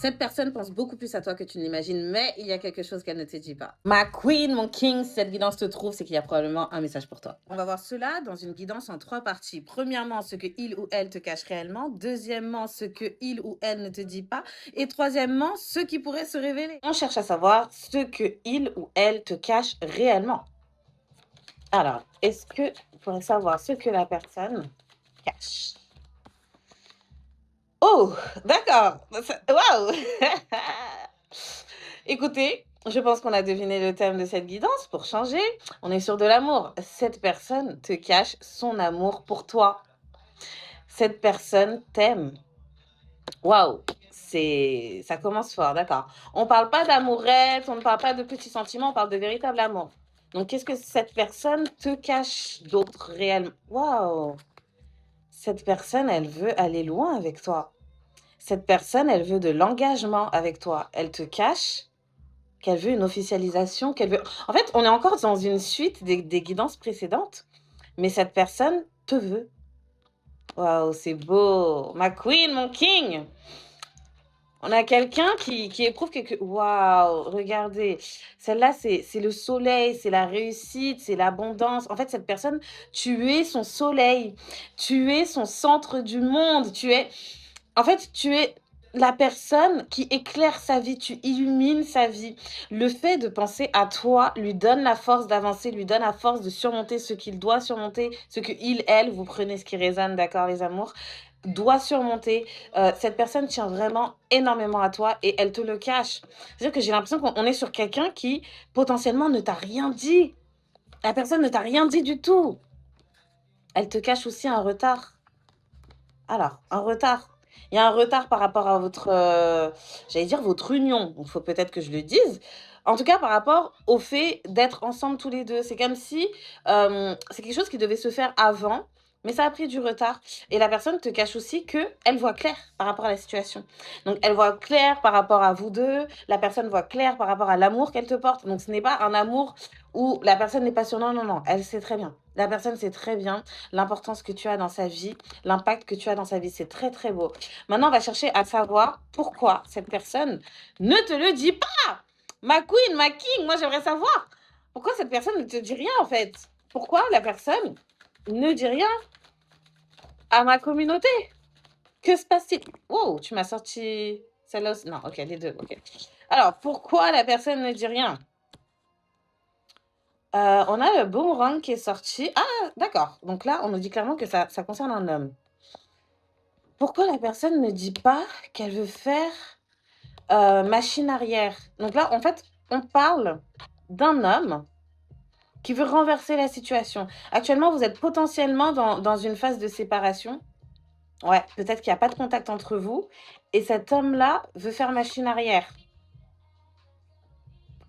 Cette personne pense beaucoup plus à toi que tu ne l'imagines, mais il y a quelque chose qu'elle ne te dit pas. Ma queen, mon king, si cette guidance te trouve, c'est qu'il y a probablement un message pour toi. On va voir cela dans une guidance en 3 parties. Premièrement, ce que il ou elle te cache réellement. Deuxièmement, ce que il ou elle ne te dit pas. Et troisièmement, ce qui pourrait se révéler. On cherche à savoir ce que il ou elle te cache réellement. Alors, est-ce que vous pourrez savoir ce que la personne cache? Oh, d'accord. Waouh! Écoutez, je pense qu'on a deviné le thème de cette guidance. Pour changer, on est sur de l'amour. Cette personne te cache son amour pour toi. Cette personne t'aime. Waouh! Ça commence fort, d'accord. On ne parle pas d'amourette, on ne parle pas de petits sentiments, on parle de véritable amour. Donc, qu'est-ce que cette personne te cache d'autre réellement? Waouh! Cette personne, elle veut aller loin avec toi. Cette personne, elle veut de l'engagement avec toi. Elle te cache qu'elle veut une officialisation, qu'elle veut... En fait, on est encore dans une suite des guidances précédentes, mais cette personne te veut. Waouh, c'est beau. Ma queen, mon king. On a quelqu'un qui éprouve quelque... Waouh, regardez. Celle-là, c'est le soleil, c'est la réussite, c'est l'abondance. En fait, cette personne, tu es son soleil. Tu es son centre du monde. En fait, tu es la personne qui éclaire sa vie, tu illumines sa vie. Le fait de penser à toi lui donne la force d'avancer, lui donne la force de surmonter ce qu'il doit surmonter, ce que il, elle, vous prenez ce qui résonne, d'accord, les amours, doit surmonter. Cette personne tient vraiment énormément à toi et elle te le cache. C'est-à-dire que j'ai l'impression qu'on est sur quelqu'un qui potentiellement ne t'a rien dit. La personne ne t'a rien dit du tout. Elle te cache aussi un retard. Alors, un retard. Il y a un retard par rapport à votre, j'allais dire votre union. Il faut peut-être que je le dise. En tout cas, par rapport au fait d'être ensemble tous les deux. C'est comme si c'est quelque chose qui devait se faire avant, mais ça a pris du retard. Et la personne te cache aussi qu'elle voit clair par rapport à la situation. Donc, elle voit clair par rapport à vous deux. La personne voit clair par rapport à l'amour qu'elle te porte. Donc, ce n'est pas un amour où la personne n'est pas sur... Non, non, non. Elle sait très bien. La personne sait très bien l'importance que tu as dans sa vie, l'impact que tu as dans sa vie. C'est très, très beau. Maintenant, on va chercher à savoir pourquoi cette personne ne te le dit pas. Ma queen, ma king, moi j'aimerais savoir. Pourquoi cette personne ne te dit rien en fait? Pourquoi la personne ne dit rien à ma communauté? Que se passe-t-il? Oh, tu m'as sorti celle-là aussi. Non, ok, les deux, ok. Alors, pourquoi la personne ne dit rien? On a le boomerang qui est sorti. Ah, d'accord. Donc là, on nous dit clairement que ça concerne un homme. Pourquoi la personne ne dit pas qu'elle veut faire machine arrière? Donc là, en fait, on parle d'un homme qui veut renverser la situation. Actuellement, vous êtes potentiellement dans une phase de séparation. Ouais, peut-être qu'il n'y a pas de contact entre vous. Et cet homme-là veut faire machine arrière.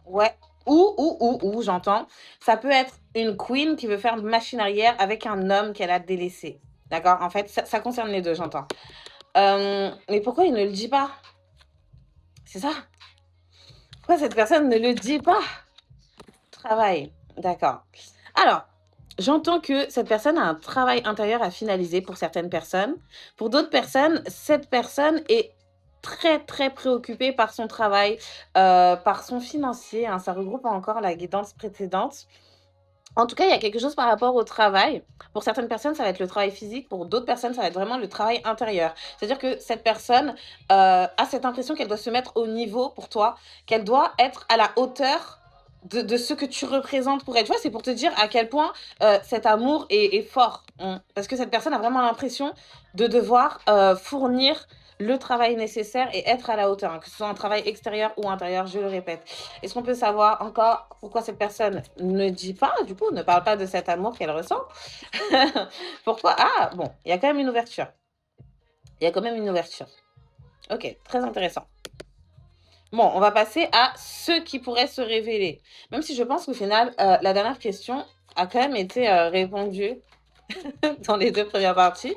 Ouais. Ou, j'entends. Ça peut être une queen qui veut faire machine arrière avec un homme qu'elle a délaissé. D'accord? En fait, ça concerne les deux, j'entends. Mais pourquoi il ne le dit pas? C'est ça? Pourquoi cette personne ne le dit pas? Travail. D'accord. Alors, j'entends que cette personne a un travail intérieur à finaliser pour certaines personnes. Pour d'autres personnes, cette personne est très, très préoccupée par son travail, par son financier, hein. Ça regroupe encore la guidance précédente. En tout cas, il y a quelque chose par rapport au travail. Pour certaines personnes, ça va être le travail physique. Pour d'autres personnes, ça va être vraiment le travail intérieur. C'est-à-dire que cette personne a cette impression qu'elle doit se mettre au niveau pour toi, qu'elle doit être à la hauteur de ce que tu représentes pour elle. Tu vois, c'est pour te dire à quel point cet amour est fort. Parce que cette personne a vraiment l'impression de devoir fournir le travail nécessaire et être à la hauteur, hein, que ce soit un travail extérieur ou intérieur, je le répète. Est-ce qu'on peut savoir encore pourquoi cette personne ne dit pas, du coup, ne parle pas de cet amour qu'elle ressent? Pourquoi? Ah, bon, il y a quand même une ouverture. Il y a quand même une ouverture. Ok, très intéressant. Bon, on va passer à ce qui pourrait se révéler. Même si je pense qu'au final, la dernière question a quand même été répondue dans les deux premières parties.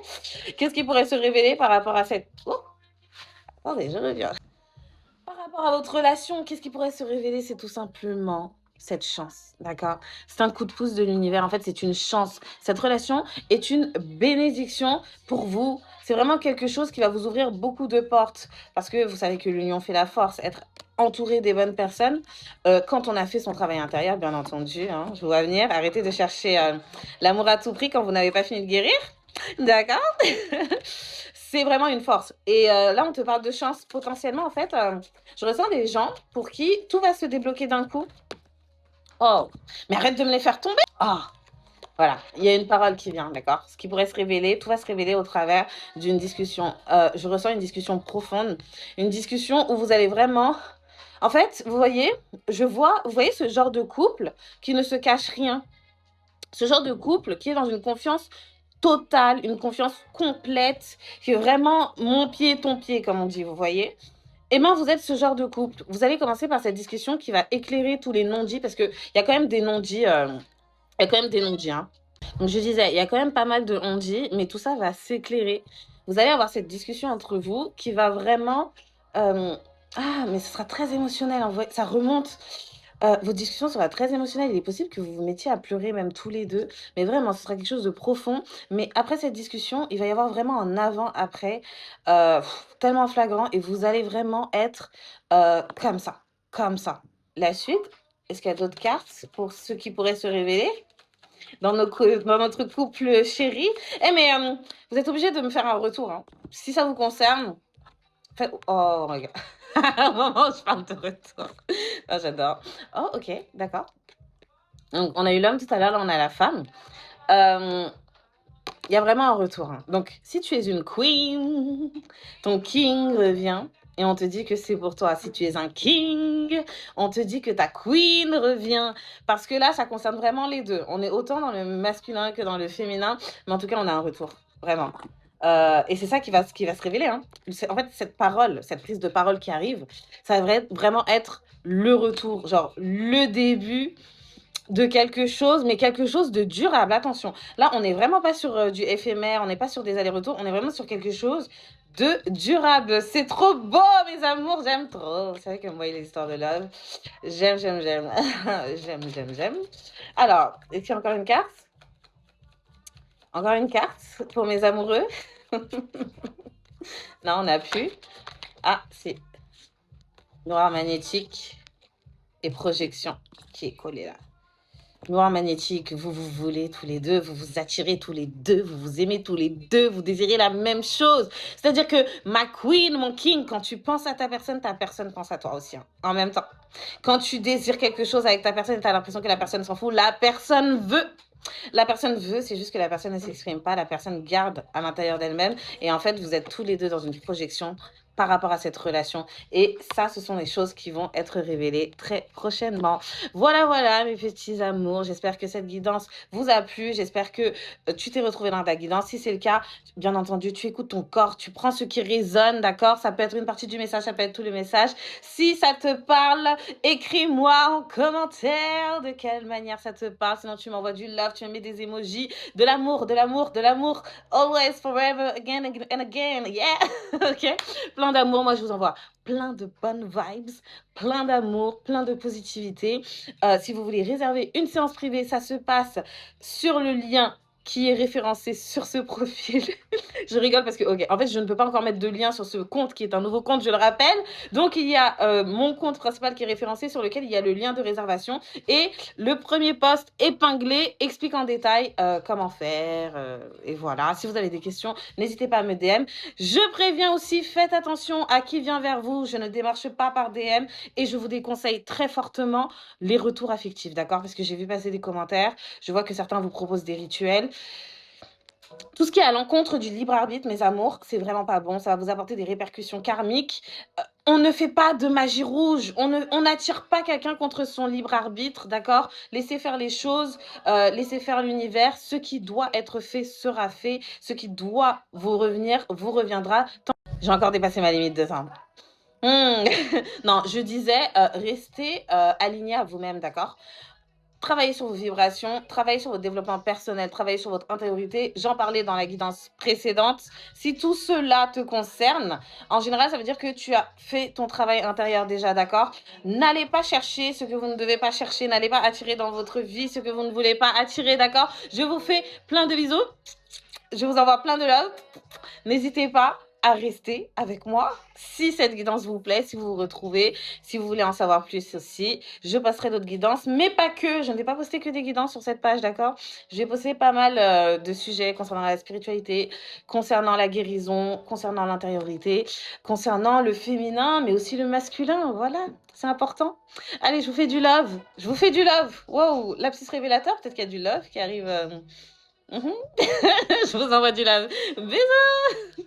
Qu'est-ce qui pourrait se révéler par rapport à cette... Oh, attendez, je reviens. Par rapport à votre relation, qu'est-ce qui pourrait se révéler? C'est tout simplement cette chance, d'accord? C'est un coup de pouce de l'univers. En fait, c'est une chance. Cette relation est une bénédiction pour vous. C'est vraiment quelque chose qui va vous ouvrir beaucoup de portes parce que vous savez que l'union fait la force. Être entouré des bonnes personnes, quand on a fait son travail intérieur, bien entendu, hein, je vous vois venir. Arrêtez de chercher l'amour à tout prix quand vous n'avez pas fini de guérir. D'accord? C'est vraiment une force. Et là, on te parle de chance. Potentiellement, en fait, je ressens des gens pour qui tout va se débloquer d'un coup. Oh, mais arrête de me les faire tomber. Ah, voilà, il y a une parole qui vient, d'accord? Ce qui pourrait se révéler, tout va se révéler au travers d'une discussion. Je ressens une discussion profonde, une discussion où vous allez vraiment... En fait, vous voyez, vous voyez ce genre de couple qui ne se cache rien. Ce genre de couple qui est dans une confiance totale, une confiance complète, qui est vraiment mon pied, ton pied, comme on dit, vous voyez? Eh bien, vous êtes ce genre de couple. Vous allez commencer par cette discussion qui va éclairer tous les non-dits, parce qu'il y a quand même des non-dits, il y a quand même des non-dits, hein. Donc, je disais, il y a quand même pas mal de on-dit, mais tout ça va s'éclairer. Vous allez avoir cette discussion entre vous qui va vraiment... Ah, mais ce sera très émotionnel, en vrai. Ça remonte. Vos discussions seront très émotionnelles. Il est possible que vous vous mettiez à pleurer même tous les deux. Mais vraiment, ce sera quelque chose de profond. Mais après cette discussion, il va y avoir vraiment un avant-après tellement flagrant. Et vous allez vraiment être comme ça. Comme ça. La suite, est-ce qu'il y a d'autres cartes pour ceux qui pourraient se révéler dans notre couple chéri? Eh, mais vous êtes obligé de me faire un retour, hein. Si ça vous concerne, faites... Oh my God. À un moment, je parle de retour. Oh, j'adore. Oh, ok, d'accord. Donc, on a eu l'homme tout à l'heure, là, on a la femme. Il y a vraiment un retour, hein. Donc, si tu es une queen, ton king revient et on te dit que c'est pour toi. Si tu es un king, on te dit que ta queen revient. Parce que là, ça concerne vraiment les deux. On est autant dans le masculin que dans le féminin, mais en tout cas, on a un retour, vraiment. Et c'est ça qui va se révéler, hein. En fait, cette parole, cette prise de parole qui arrive, ça va vraiment être le retour, genre le début de quelque chose, mais quelque chose de durable. Attention, là, on n'est vraiment pas sur du éphémère, on n'est pas sur des allers-retours, on est vraiment sur quelque chose de durable. C'est trop beau, mes amours, j'aime trop. C'est vrai que moi, les histoires de love, j'aime, j'aime, j'aime. J'aime, j'aime, j'aime. Alors, est-ce qu'il y a encore une carte? Encore une carte pour mes amoureux? Non, on n'a plus. Ah, c'est noir magnétique et projection qui est collé là. Noir magnétique, vous vous voulez tous les deux, vous vous attirez tous les deux, vous vous aimez tous les deux, vous désirez la même chose. C'est-à-dire que ma queen, mon king, quand tu penses à ta personne pense à toi aussi, hein, en même temps. Quand tu désires quelque chose avec ta personne, tu as l'impression que la personne s'en fout, la personne veut. La personne veut, c'est juste que la personne ne s'exprime pas, la personne garde à l'intérieur d'elle-même. Et en fait, vous êtes tous les deux dans une projection par rapport à cette relation. Et ça, ce sont des choses qui vont être révélées très prochainement. Voilà, voilà, mes petits amours. J'espère que cette guidance vous a plu. J'espère que tu t'es retrouvé dans ta guidance. Si c'est le cas, bien entendu, tu écoutes ton corps, tu prends ce qui résonne, d'accord? Ça peut être une partie du message, ça peut être tout le message. Si ça te parle, écris-moi en commentaire de quelle manière ça te parle. Sinon, tu m'envoies du love, tu me mets des emojis, de l'amour, de l'amour, de l'amour. Always, forever, again and again. Yeah! Ok? Plein d'amour. Moi, je vous envoie plein de bonnes vibes, plein d'amour, plein de positivité. Si vous voulez réserver une séance privée, ça se passe sur le lien qui est référencé sur ce profil. Je rigole parce que, ok, en fait, je ne peux pas encore mettre de lien sur ce compte qui est un nouveau compte, je le rappelle. Donc, il y a mon compte principal qui est référencé sur lequel il y a le lien de réservation et le premier post épinglé explique en détail comment faire. Et voilà. Si vous avez des questions, n'hésitez pas à me DM. Je préviens aussi, faites attention à qui vient vers vous. Je ne démarche pas par DM et je vous déconseille très fortement les retours affectifs, d'accord? Parce que j'ai vu passer des commentaires. Je vois que certains vous proposent des rituels. Tout ce qui est à l'encontre du libre arbitre, mes amours, c'est vraiment pas bon. Ça va vous apporter des répercussions karmiques. On ne fait pas de magie rouge. On n'attire pas quelqu'un contre son libre arbitre, d'accord? Laissez faire les choses, laissez faire l'univers. Ce qui doit être fait sera fait. Ce qui doit vous revenir vous reviendra. J'ai encore dépassé ma limite de temps. Non, je disais, restez aligné à vous-même, d'accord? Travaillez sur vos vibrations, travaillez sur votre développement personnel, travaillez sur votre intériorité. J'en parlais dans la guidance précédente. Si tout cela te concerne, en général, ça veut dire que tu as fait ton travail intérieur déjà, d'accord? N'allez pas chercher ce que vous ne devez pas chercher. N'allez pas attirer dans votre vie ce que vous ne voulez pas attirer, d'accord? Je vous fais plein de bisous. Je vous envoie plein de love. N'hésitez pas à rester avec moi si cette guidance vous plaît, si vous vous retrouvez, si vous voulez en savoir plus aussi. Je posterai d'autres guidances, mais pas que. Je ne vais pas poster que des guidances sur cette page, d'accord? Je vais poster pas mal de sujets concernant la spiritualité, concernant la guérison, concernant l'intériorité, concernant le féminin, mais aussi le masculin. Voilà, c'est important. Allez, je vous fais du love. Je vous fais du love. Wow, lapsus révélateur, peut-être qu'il y a du love qui arrive. Je vous envoie du love. Bisous.